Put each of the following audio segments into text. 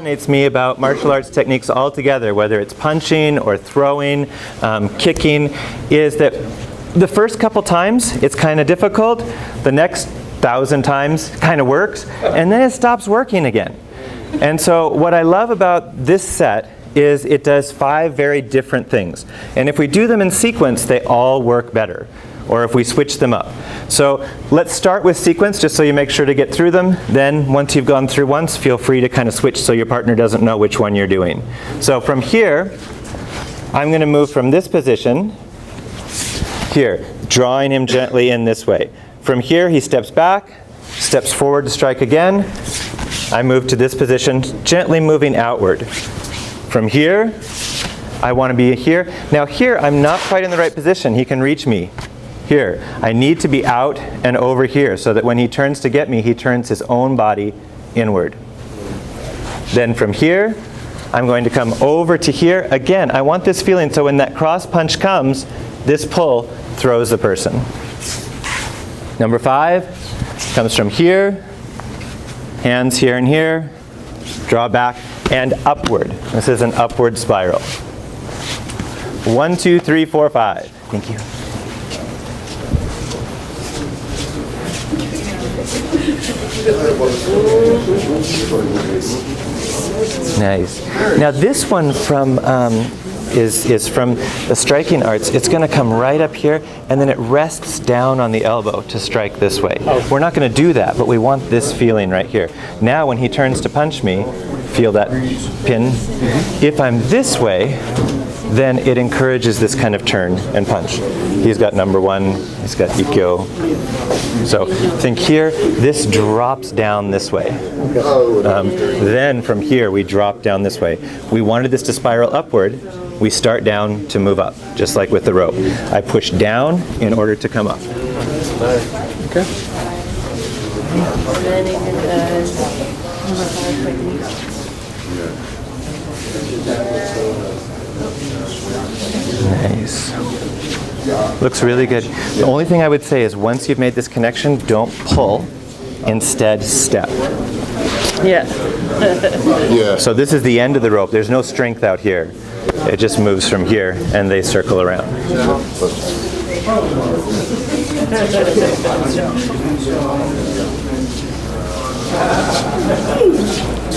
fascinates me about martial arts techniques altogether, whether it's punching or throwing, kicking, is that the first couple times it's kind of difficult, the next 1,000 times kind of works, and then it stops working again. And so what I love about this set is it does 5 very different things. And if we do them in sequence, they all work better, or if we switch them up. So let's start with sequence, just so you make sure to get through them. Then once you've gone through once, feel free to kind of switch so your partner doesn't know which one you're doing. So from here, I'm going to move from this position here, drawing him gently in this way. From here, he steps back, steps forward to strike again. I move to this position, gently moving outward. From here, I want to be here. Now here, I'm not quite in the right position. He can reach me here. I need to be out and over here so that when he turns to get me, he turns his own body inward. Then from here, I'm going to come over to here. Again, I want this feeling so when that cross punch comes, this pull throws the person. Number 5 comes from here, hands here and here, draw back, and upward. This is an upward spiral. 1, 2, 3, 4, 5. Thank you. Nice. Now this one from is from the striking arts. It's going to come right up here, and then it rests down on the elbow to strike this way. We're not going to do that, but we want this feeling right here. Now when he turns to punch me, feel that pin. If I'm this way, then it encourages this kind of turn and punch. He's got number 1, he's got Ikkyo. So think here, this drops down this way. Then from here we drop down this way. We wanted this to spiral upward. We start down to move up, just like with the rope. I push down in order to come up. Okay. Nice. Looks really good. The only thing I would say is once you've made this connection, don't pull. Instead, step. Yeah. Yeah. So this is the end of the rope. There's no strength out here. It just moves from here, and they circle around.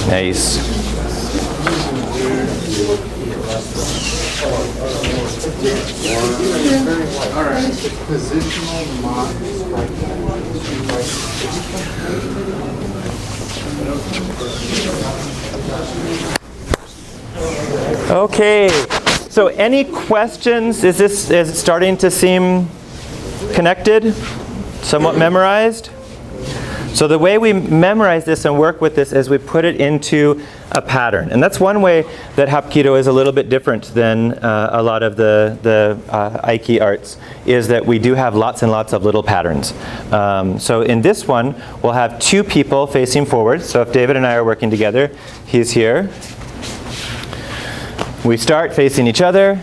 Nice. Okay, so any questions? Is it starting to seem connected? Somewhat memorized? So the way we memorize this and work with this is we put it into a pattern. And that's one way that Hapkido is a little bit different than a lot of the Aiki arts, is that we do have lots and lots of little patterns. So in this one, we'll have 2 people facing forward. So if David and I are working together, he's here. We start facing each other.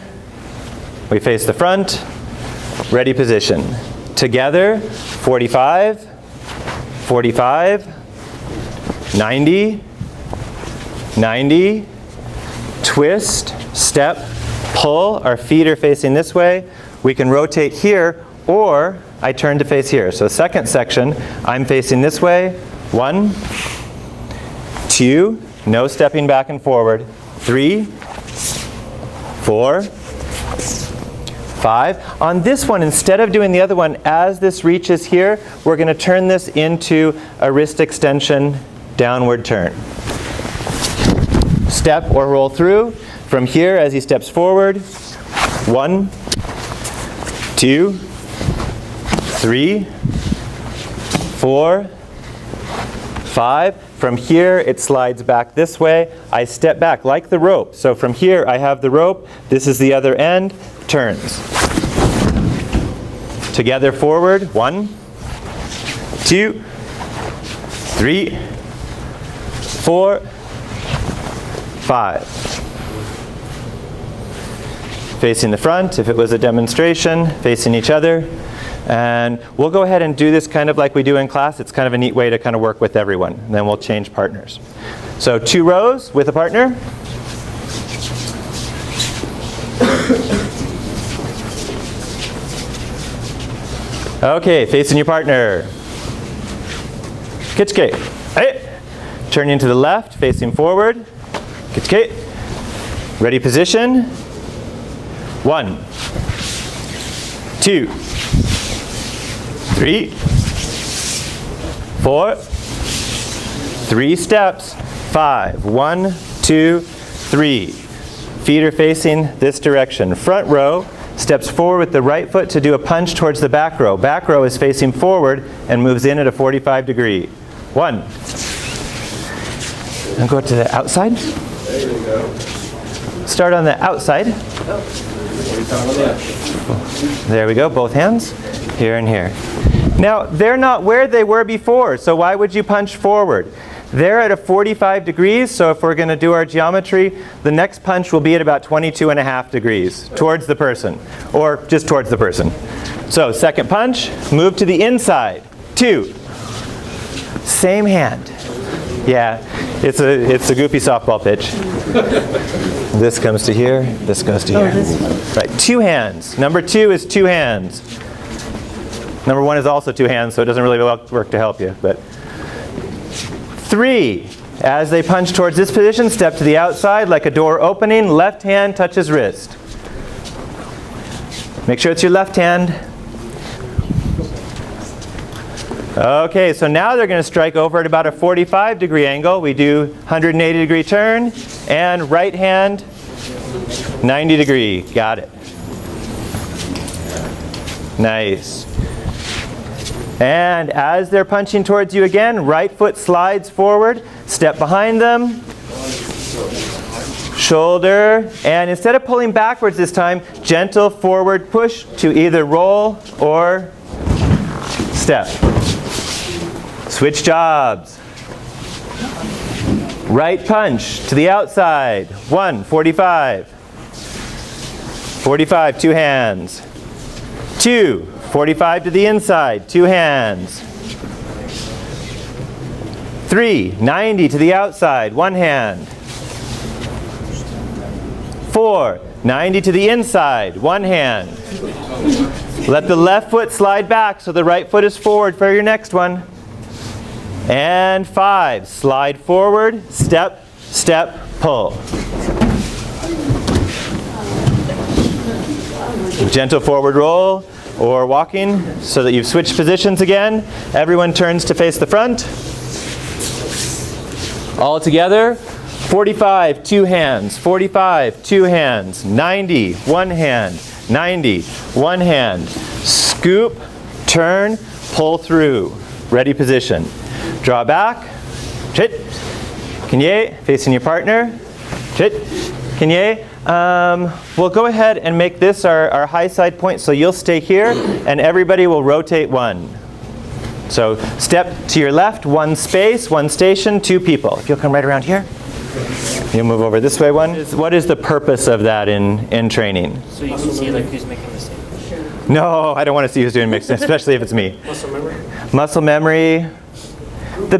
We face the front. Ready position. Together, 45. 45, 90, 90, twist, step, pull. Our feet are facing this way. We can rotate here, or I turn to face here. So second section, I'm facing this way. 1, 2, no stepping back and forward. 3, 4, 5. On this one, instead of doing the other one, as this reaches here, we're going to turn this into a wrist extension, downward turn. Step or roll through. From here, as he steps forward, 1, 2, 3, 4, 5. From here, it slides back this way. I step back like the rope. So from here, I have the rope. This is the other end. Turns. Together forward. 1, 2, 3, 4, 5. Facing the front, if it was a demonstration, facing each other. And we'll go ahead and do this kind of like we do in class. It's kind of a neat way to kind of work with everyone. And then we'll change partners. So 2 rows with a partner. Okay, facing your partner. Kitsuke. Hey. Turning to the left, facing forward. Kitsuke. Ready position. 1, 2, 3, 4, 3 steps, 5, 1, 2, 3. Feet are facing this direction. Front row steps forward with the right foot to do a punch towards the back row. Back row is facing forward and moves in at a 45 degree. 1. And go to the outside. There you go. Start on the outside. There we go, both hands, here and here. Now, they're not where they were before, so why would you punch forward? They're at a 45 degrees, so if we're going to do our geometry, the next punch will be at about 22.5 degrees towards the person, or just towards the person. So, second punch, move to the inside. 2. Same hand. Yeah, it's a goofy softball pitch. This comes to here, this goes to here. This one. Right, 2 hands. Number 2 is 2 hands. Number 1 is also 2 hands, so it doesn't really work to help you. But 3, as they punch towards this position, step to the outside like a door opening. Left hand touches wrist. Make sure it's your left hand. Okay, so now they're going to strike over at about a 45 degree angle. We do 180 degree turn and right hand 90 degree. Got it. Nice. And as they're punching towards you again, right foot slides forward, step behind them, shoulder, and instead of pulling backwards this time, gentle forward push to either roll or step. Switch jobs. Right punch to the outside. 1, 45. 45, 2 hands. 2, 45 to the inside, 2 hands. 3, 90 to the outside, 1 hand. 4, 90 to the inside, 1 hand. Let the left foot slide back so the right foot is forward for your next one. And 5, slide forward, step, step, pull. Gentle forward roll or walking so that you've switched positions again. Everyone turns to face the front. All together. 45, 2 hands. 45, 2 hands. 90, 1 hand. 90, 1 hand. Scoop, turn, pull through. Ready position. Draw back. Chit. Kinye, facing your partner. Chit. Kinye. We'll go ahead and make this our high side point, so you'll stay here and everybody will rotate 1. So step to your left, 1 space, 1 station, 2 people. If you'll come right around here. You'll move over this way 1. What is the purpose of that in training? So you can see like who's making the mistake. No, I don't want to see who's doing mixed, especially if it's me. Muscle memory? Muscle memory. The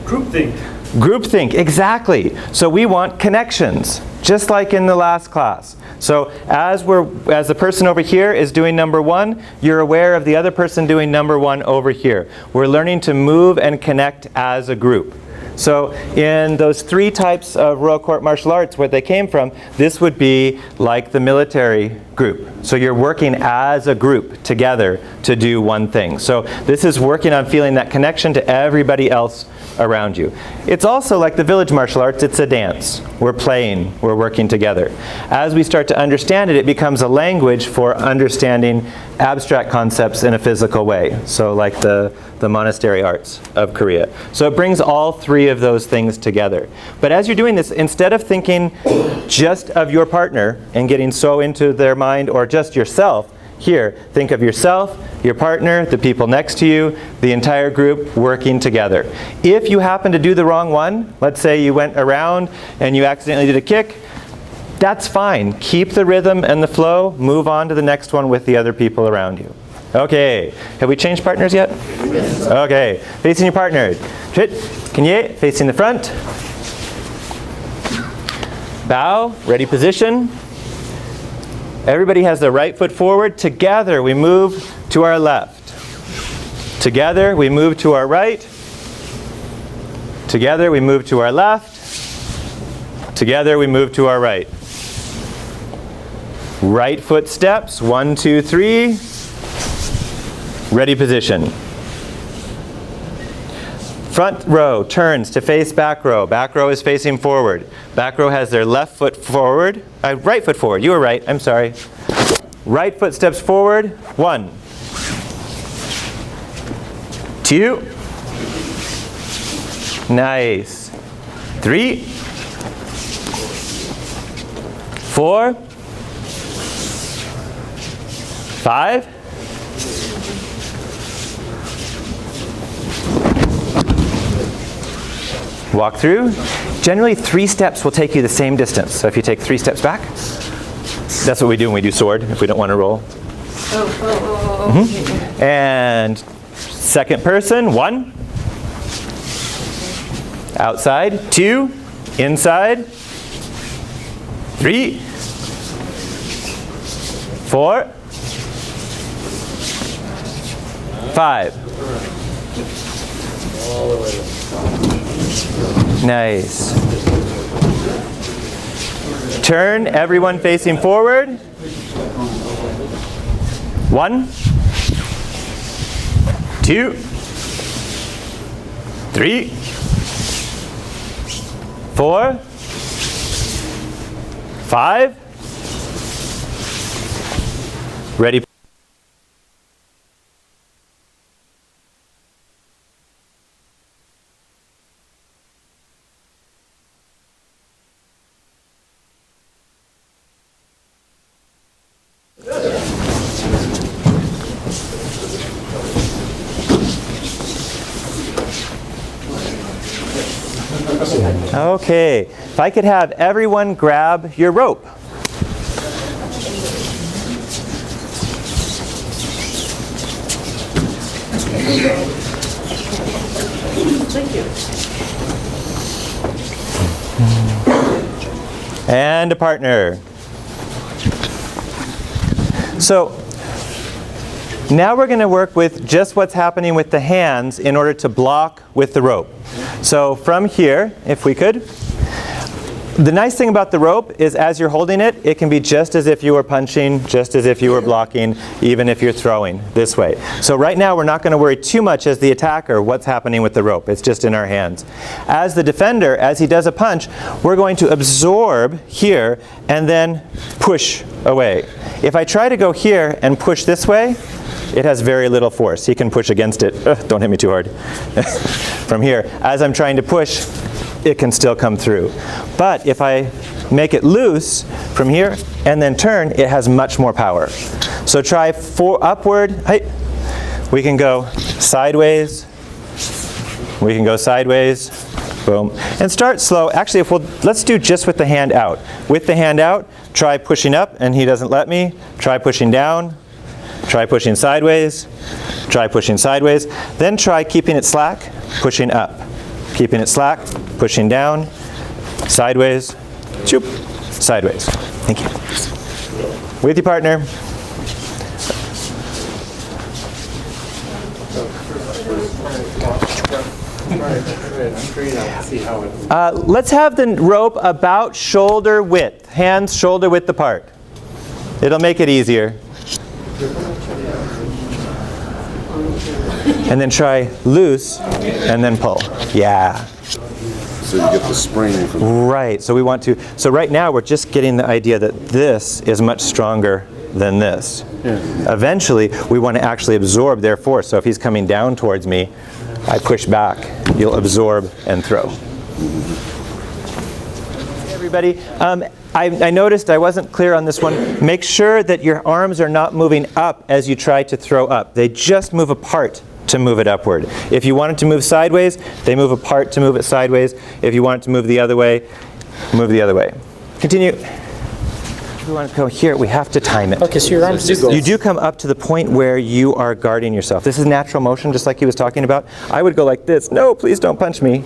Groupthink. groupthink, exactly. So we want connections, just like in the last class. So as the person over here is doing number 1, you're aware of the other person doing number 1 over here. We're learning to move and connect as a group. So in those 3 types of Royal Court martial arts, where they came from, this would be like the military group. So you're working as a group together to do one thing. So this is working on feeling that connection to everybody else around you. It's also like the village martial arts, it's a dance. We're playing, we're working together. As we start to understand it, it becomes a language for understanding abstract concepts in a physical way. So like the monastery arts of Korea. So it brings all 3 of those things together. But as you're doing this, instead of thinking just of your partner and getting so into their mind, or just yourself, here, think of yourself, your partner, the people next to you, the entire group working together. If you happen to do the wrong one, let's say you went around and you accidentally did a kick, that's fine. Keep the rhythm and the flow, move on to the next one with the other people around you. Okay. Have we changed partners yet? Yes. Okay. Facing your partner. Kanye, facing the front. Bow, ready position. Everybody has their right foot forward. Together we move to our left. Together we move to our right. Together we move to our left. Together we move to our right. Right foot steps, 1, 2, 3. Ready position. Front row turns to face back row. Back row is facing forward. Back row has their left foot forward. Right foot forward. You were right. I'm sorry. Right foot steps forward. 1, 2. Nice. 3, 4, 5. Walk through. Generally 3 steps will take you the same distance. So if you take 3 steps back, that's what we do when we do sword, if we don't want to roll. And second person, 1. Outside, 2. Inside, 3, 4, 5. Nice. Turn, everyone facing forward. 1, 2, 3, 4, 5. Ready. Okay, if I could have everyone grab your rope. Thank you. And a partner. So now we're going to work with just what's happening with the hands in order to block with the rope. So from here, if we could, the nice thing about the rope is as you're holding it, it can be just as if you were punching, just as if you were blocking, even if you're throwing this way. So right now we're not going to worry too much as the attacker what's happening with the rope. It's just in our hands. As the defender, as he does a punch, we're going to absorb here and then push away. If I try to go here and push this way, it has very little force. He can push against it. Don't hit me too hard. From here, as I'm trying to push, it can still come through. But if I make it loose from here and then turn, it has much more power. So try upward. We can go sideways. We can go sideways. Boom. And start slow. Actually, let's do just with the hand out. With the hand out, try pushing up, and he doesn't let me. Try pushing down. Try pushing sideways. Try pushing sideways. Then try keeping it slack, pushing up. Keeping it slack, pushing down, sideways, choop, sideways. Thank you. With your partner. Let's have the rope about shoulder width, hands shoulder width apart. It'll make it easier. And then try loose and then pull. Yeah. So you get the spring from Right. So we want to. So right now we're just getting the idea that this is much stronger than this. Yeah. Eventually we want to actually absorb their force. So if he's coming down towards me, I push back. You'll absorb and throw. Hey everybody. I noticed I wasn't clear on this one. Make sure that your arms are not moving up as you try to throw up. They just move apart to move it upward. If you want it to move sideways, they move apart to move it sideways. If you want it to move the other way, move the other way. Continue. we want to go here, we have to time it. Okay, so your arms do go. You do come up to the point where you are guarding yourself. This is natural motion, just like he was talking about. I would go like this. No, please don't punch me.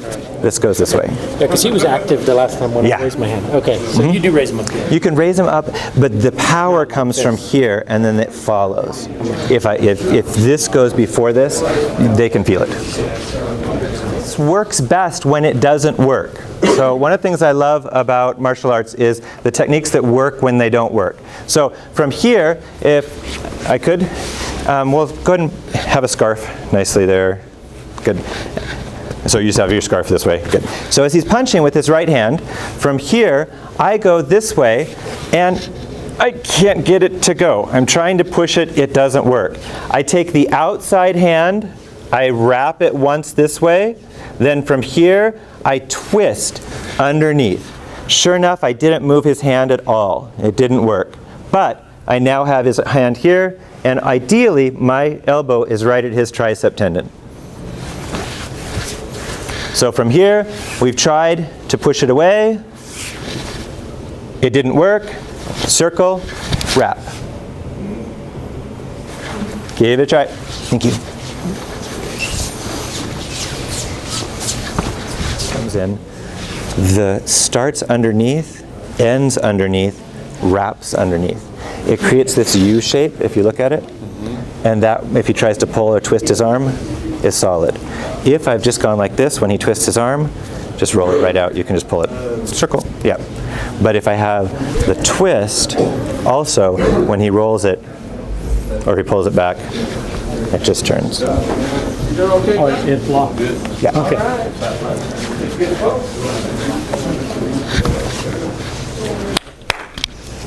This goes this way. Yeah, because he was active the last time when Yeah. I raised my hand. Okay, so you do raise him up here. You can raise them up, but the power comes from here, and then it follows. If this goes before this, they can feel it. This works best when it doesn't work. So one of the things I love about martial arts is the techniques that work when they don't work. So from here, if I could, we'll go ahead and have a scarf nicely there. Good. So you just have your scarf this way. Good. So as he's punching with his right hand, from here, I go this way, and I can't get it to go. I'm trying to push it, it doesn't work. I take the outside hand, I wrap it once this way, then from here, I twist underneath. Sure enough, I didn't move his hand at all. It didn't work. But I now have his hand here, and ideally, my elbow is right at his tricep tendon. So from here, we've tried to push it away. It didn't work. Circle, wrap. Give it a try. Thank you. Comes in. The starts underneath, ends underneath, wraps underneath. It creates this U shape if you look at it. And that, if he tries to pull or twist his arm, is solid. If I've just gone like this when he twists his arm, just roll it right out. You can just pull it. Circle. Yeah. But if I have the twist, also, when he rolls it, or he pulls it back, it just turns. Oh, it's locked. Yeah. Okay.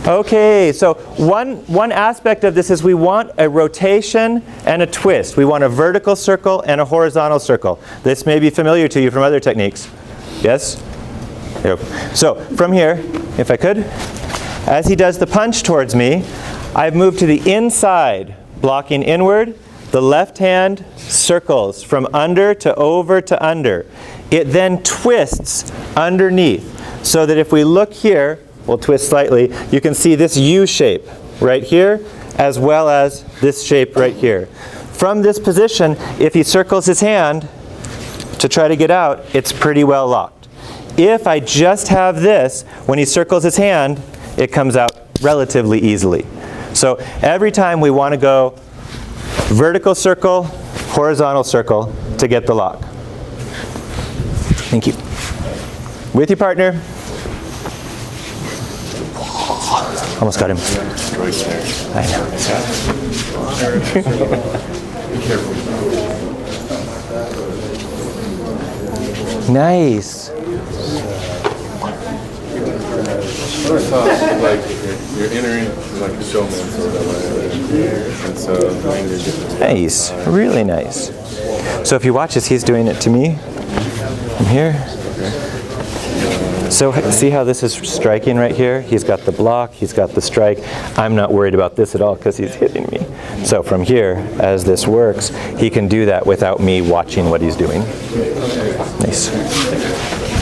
Okay, so one aspect of this is we want a rotation and a twist. We want a vertical circle and a horizontal circle. This may be familiar to you from other techniques. Yes? Yep. So from here, if I could, as he does the punch towards me, I've moved to the inside, blocking inward. The left hand circles from under to over to under. It then twists underneath, so that if we look here, we'll twist slightly, you can see this U shape right here, as well as this shape right here. From this position, if he circles his hand to try to get out, it's pretty well locked. If I just have this, when he circles his hand, it comes out relatively easily. So every time we want to go vertical circle, horizontal circle to get the lock. Thank you. With your partner. Almost got him. I know. Nice. I thought, like, you're entering like a showman sort of way. And so then you're just Nice. Really nice. So if you watch this, he's doing it to me. I'm here. So see how this is striking right here? He's got the block, he's got the strike. I'm not worried about this at all because he's hitting me. So from here, as this works, he can do that without me watching what he's doing. Nice.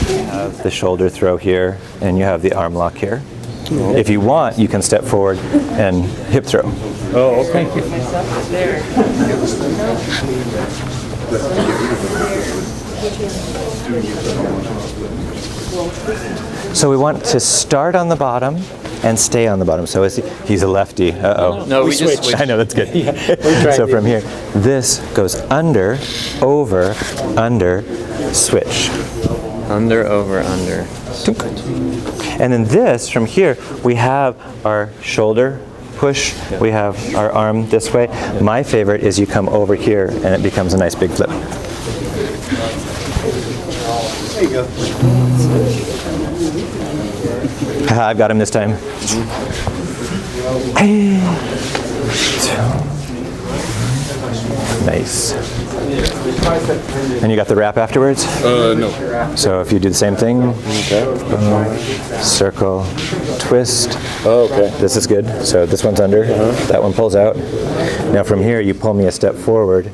You have the shoulder throw here, and you have the arm lock here. If you want, you can step forward and hip throw. Oh, okay. So we want to start on the bottom and stay on the bottom. So he's a lefty. Uh-oh. No, we just switched. switched. I know, that's good. tried So it. from here, this goes under, over, under, switch. Under, over, under. And then this, from here, we have our shoulder push. We have our arm this way. My favorite is you come over here and it becomes a nice big flip. there you go. Haha, I've got him this time. Nice. And you got the wrap afterwards? No. So if you do the same thing, Okay. circle, twist. Oh, okay. This is good. So this one's under. That one pulls out. Now from here, you pull me a step forward.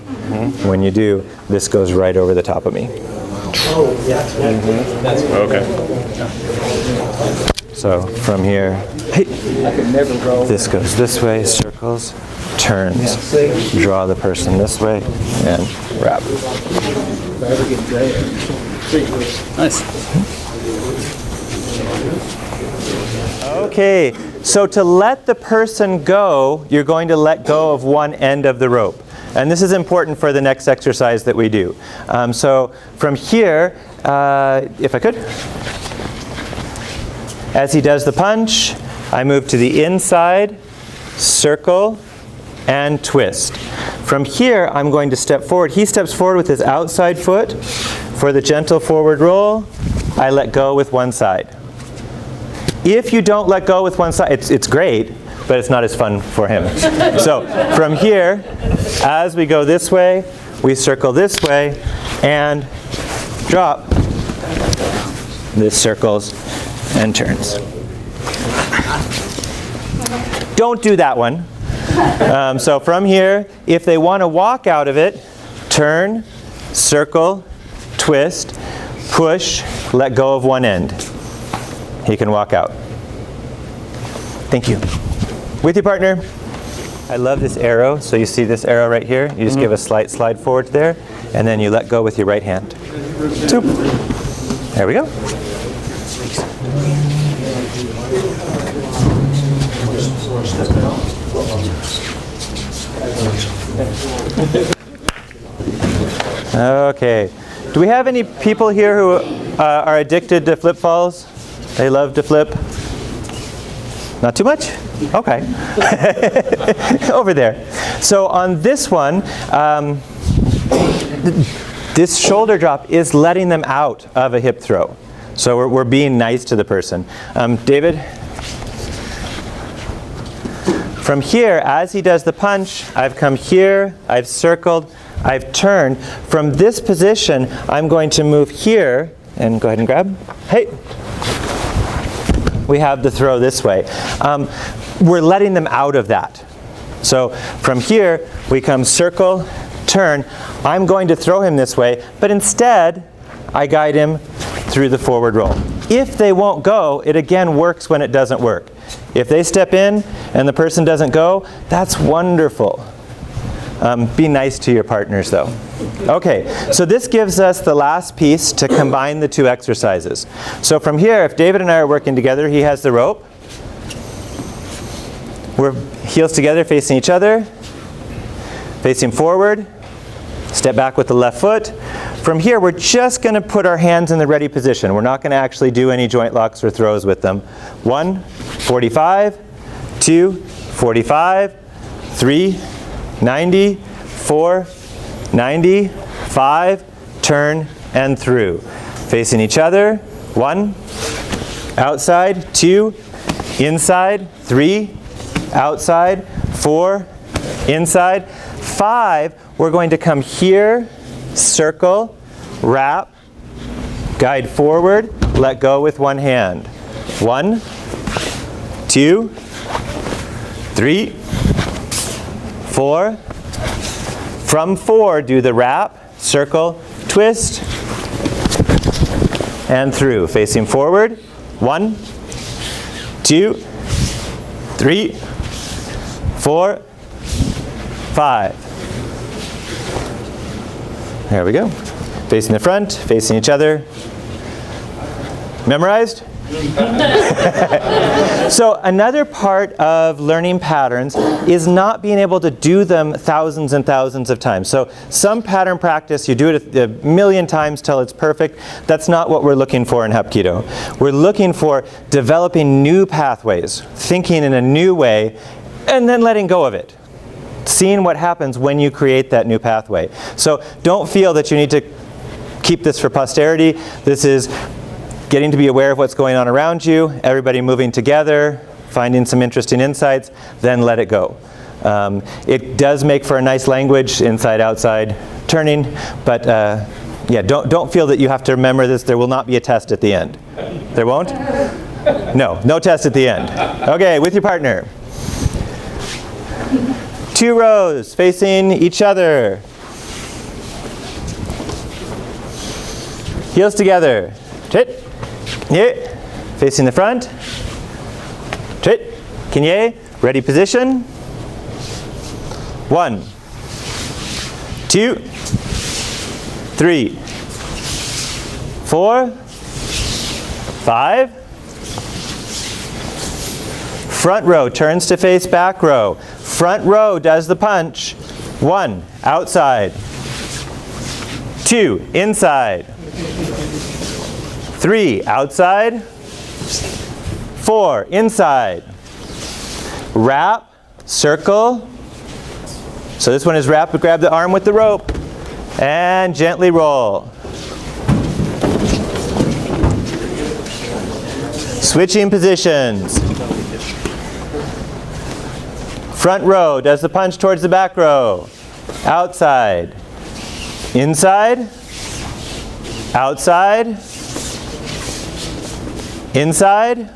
When you do, this goes right over the top of me. Okay. So from here, hey, this goes this way, circles, turns, draw the person this way, and wrap. Nice. Okay, so to let the person go, you're going to let go of one end of the rope. And this is important for the next exercise that we do. So from here, if I could, as he does the punch, I move to the inside, circle, and twist. From here, I'm going to step forward. He steps forward with his outside foot. For the gentle forward roll, I let go with one side. If you don't let go with one side, it's great, but it's not as fun for him. So from here, as we go this way, we circle this way, and drop. This circles and turns. Don't do that one. So from here, if they want to walk out of it, turn, circle, twist, push, let go of one end. He can walk out. Thank you. With your partner. I love this arrow. So you see this arrow right here? You just give a slight slide forward there, and then you let go with your right hand. Zoop. There we go. Okay. Do we have any people here who are addicted to flip falls? They love to flip? Not too much? Okay. Over there. So on this one, this shoulder drop is letting them out of a hip throw. So we're being nice to the person. David? From here, as he does the punch, I've come here, I've circled, I've turned. From this position, I'm going to move here, and go ahead and grab. Hey! We have the throw this way. We're letting them out of that. So from here, we come circle, turn. I'm going to throw him this way, but instead, I guide him through the forward roll. If they won't go, it again works when it doesn't work. If they step in and the person doesn't go, that's wonderful. Be nice to your partners though. Okay, so this gives us the last piece to combine the two exercises. So from here, if David and I are working together, he has the rope. We're heels together facing each other, facing forward, step back with the left foot. From here, we're just going to put our hands in the ready position. We're not going to actually do any joint locks or throws with them. 1, 45, 2, 45, 3, 90, 4, 90, 5, turn and through. Facing each other. 1, outside, 2, inside, 3, outside, 4, inside, 5, we're going to come here, circle, wrap, guide forward, let go with one hand. 1, 2, 3, 4. From 4, do the wrap, circle, twist, and through. Facing forward. 1, 2, 3, 4, 5. There we go. Facing the front, facing each other. Memorized? So another part of learning patterns is not being able to do them thousands and thousands of times. So some pattern practice, you do it a million times till it's perfect. That's not what we're looking for in Hapkido. We're looking for developing new pathways, thinking in a new way, and then letting go of it. Seeing what happens when you create that new pathway. So don't feel that you need to keep this for posterity. This is getting to be aware of what's going on around you, everybody moving together, finding some interesting insights, then let it go. It does make for a nice language, inside, outside, turning, but yeah, don't feel that you have to remember this. There will not be a test at the end. There won't? No test at the end. Okay, with your partner. 2 rows facing each other. Heels together. Hit. Yeah. Facing the front. Kinye, ready position. 1, 2, 3, 4, 5. Front row turns to face back row. Front row does the punch. 1, outside. 2, inside. 3, outside. 4, inside. Wrap, circle. So this one is wrap, grab the arm with the rope. And gently roll. Switching positions. Front row does the punch towards the back row. Outside. Inside. Outside. Inside.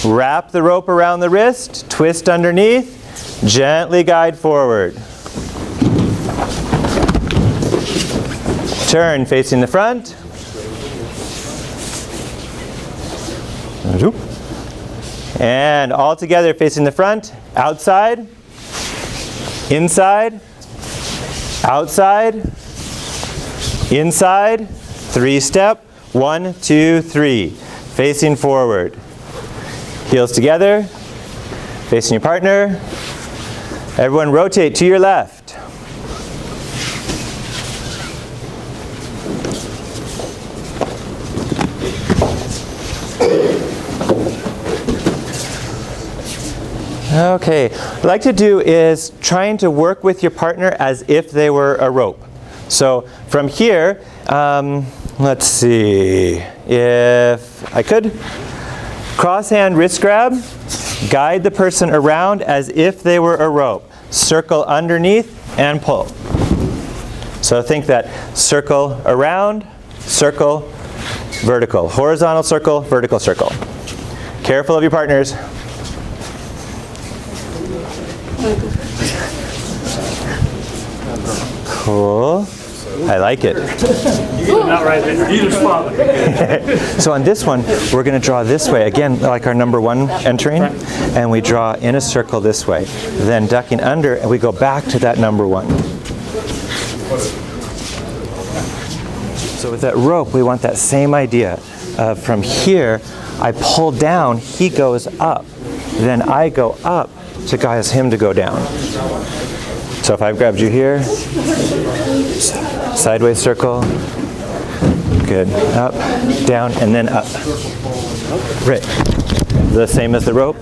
Wrap the rope around the wrist. Twist underneath. Gently guide forward. Turn facing the front. And all together facing the front. Outside. Inside. Outside. Inside. 3-step. 1, 2, 3. Facing forward. Heels together. Facing your partner. Everyone rotate to your left. Okay, what I'd like to do is trying to work with your partner as if they were a rope. So from here, let's see, if I could, cross hand wrist grab, guide the person around as if they were a rope. Circle underneath and pull. So think that circle around, circle, vertical. Horizontal circle, vertical circle. Careful of your partners. Cool. I like it. Not right there. Either spot. So on this one, we're going to draw this way. Again, like our number 1 entering. And we draw in a circle this way. Then ducking under, and we go back to that number 1. So with that rope, we want that same idea. From here, I pull down, he goes up. Then I go up to guide him to go down. So if I've grabbed you here, sideways circle, good, up, down, and then up. Right, the same as the rope.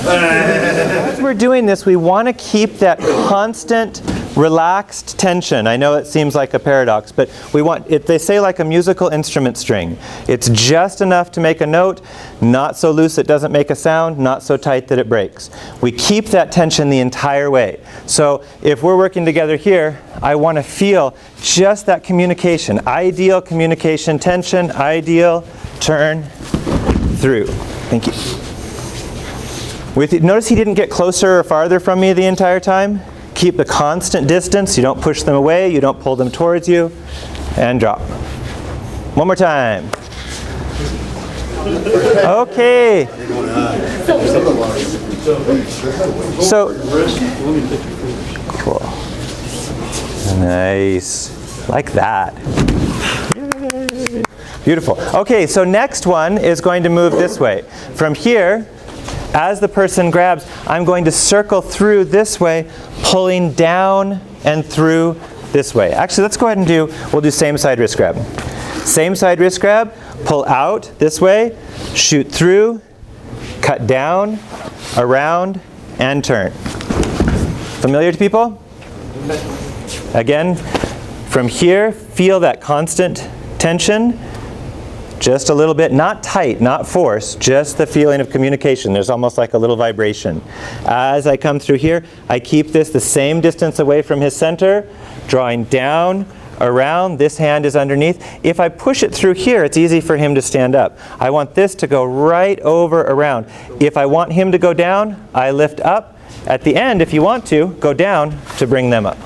As we're doing this, we want to keep that constant relaxed tension. I know it seems like a paradox, but we want it, they say like a musical instrument string. It's just enough to make a note, not so loose it doesn't make a sound, not so tight that it breaks. We keep that tension the entire way. So if we're working together here, I want to feel just that communication. Ideal communication tension, ideal, turn, through. Thank you. Notice he didn't get closer or farther from me the entire time. Keep the constant distance. You don't push them away. You don't pull them towards you. And drop. One more time. Okay. So, cool. Nice. Like that. Beautiful. Okay, so next one is going to move this way. From here, as the person grabs, I'm going to circle through this way, pulling down and through this way. Actually, let's go ahead and we'll do same side wrist grab. Same side wrist grab, pull out this way, shoot through, cut down, around, and turn. Familiar to people? Again, from here, feel that constant tension. Just a little bit, not tight, not force, just the feeling of communication. There's almost like a little vibration. As I come through here, I keep this the same distance away from his center, drawing down, around. This hand is underneath. If I push it through here, it's easy for him to stand up. I want this to go right over around. If I want him to go down, I lift up. At the end, if you want to, go down to bring them up.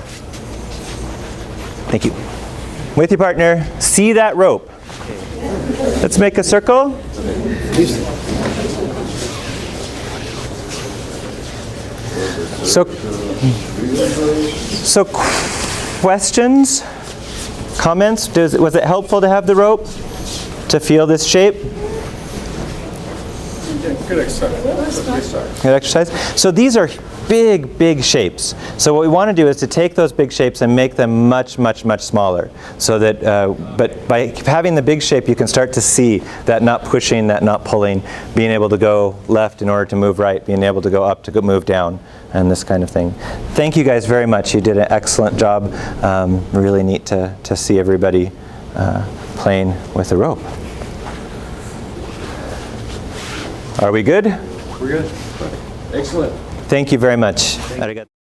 Thank you. With your partner, see that rope. Let's make a circle. So questions, comments? Was it helpful to have the rope to feel this shape? Good exercise. Good exercise. So these are big shapes. So what we want to do is to take those big shapes and make them much smaller. So that, but by having the big shape, you can start to see that not pushing, that not pulling, being able to go left in order to move right, being able to go up to move down, and this kind of thing. Thank you guys very much. You did an excellent job. Really neat to see everybody playing with the rope. Are we good? We're good. Excellent. Thank you very much. Arigato.